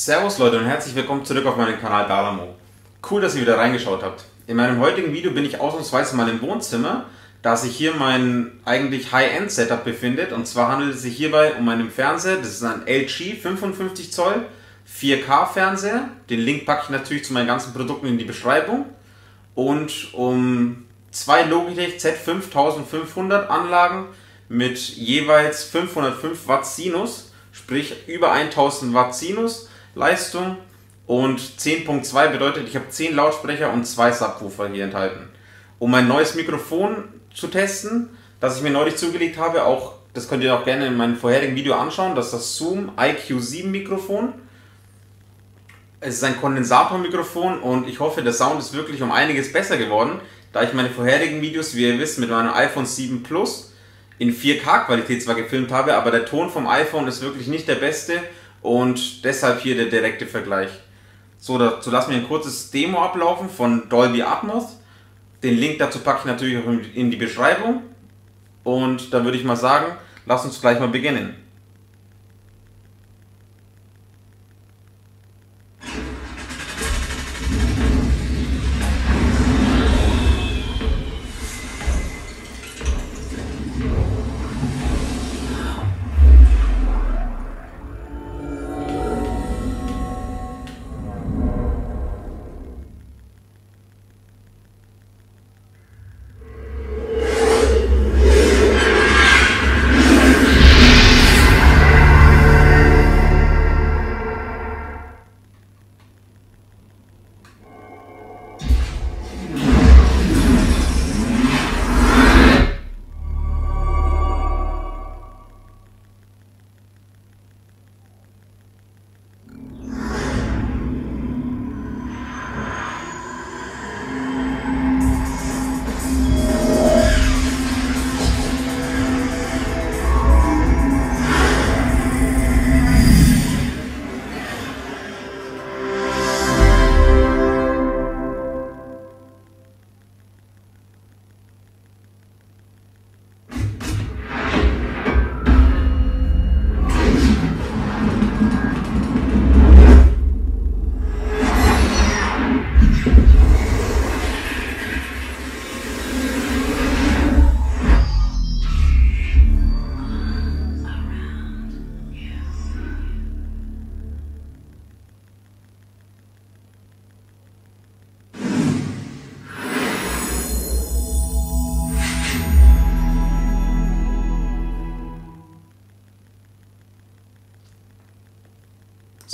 Servus Leute und herzlich willkommen zurück auf meinem Kanal Dalamo. Cool, dass ihr wieder reingeschaut habt. In meinem heutigen Video bin ich ausnahmsweise mal im Wohnzimmer, da sich hier mein eigentlich High-End-Setup befindet. Und zwar handelt es sich hierbei um einen Fernseher, das ist ein LG 55 Zoll 4K Fernseher. Den Link packe ich natürlich zu meinen ganzen Produkten in die Beschreibung. Und um zwei Logitech Z5500 Anlagen mit jeweils 505 Watt Sinus, sprich über 1000 Watt Sinus Leistung, und 10.2 bedeutet, ich habe 10 Lautsprecher und 2 Subwoofer hier enthalten. Um ein neues Mikrofon zu testen, das ich mir neulich zugelegt habe, auch das könnt ihr auch gerne in meinem vorherigen Video anschauen, das ist das Zoom IQ7 Mikrofon. Es ist ein Kondensatormikrofon und ich hoffe, der Sound ist wirklich um einiges besser geworden, da ich meine vorherigen Videos, wie ihr wisst, mit meinem iPhone 7 Plus in 4K Qualität zwar gefilmt habe, aber der Ton vom iPhone ist wirklich nicht der beste und deshalb hier der direkte Vergleich. So, dazu lassen wir ein kurzes Demo ablaufen von Dolby Atmos. Den Link dazu packe ich natürlich auch in die Beschreibung. Und dann würde ich mal sagen, lasst uns gleich mal beginnen.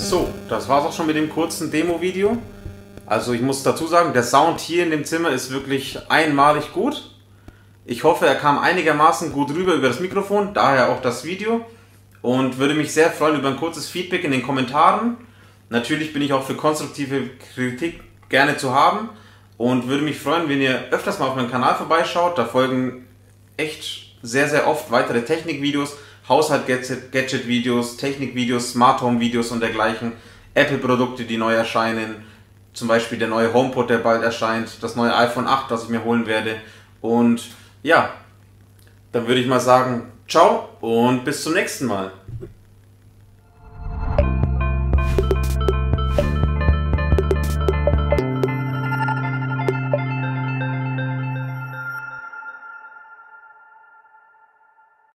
So, das war's auch schon mit dem kurzen Demo-Video. Also ich muss dazu sagen, der Sound hier in dem Zimmer ist wirklich einmalig gut. Ich hoffe, er kam einigermaßen gut rüber über das Mikrofon, daher auch das Video. Und würde mich sehr freuen über ein kurzes Feedback in den Kommentaren. Natürlich bin ich auch für konstruktive Kritik gerne zu haben. Und würde mich freuen, wenn ihr öfters mal auf meinem Kanal vorbeischaut. Da folgen echt sehr, sehr oft weitere Technikvideos. Haushalt-Gadget-Videos, Technik-Videos, Smart Home-Videos und dergleichen, Apple-Produkte, die neu erscheinen, zum Beispiel der neue HomePod, der bald erscheint, das neue iPhone 8, das ich mir holen werde. Und ja, dann würde ich mal sagen, ciao und bis zum nächsten Mal.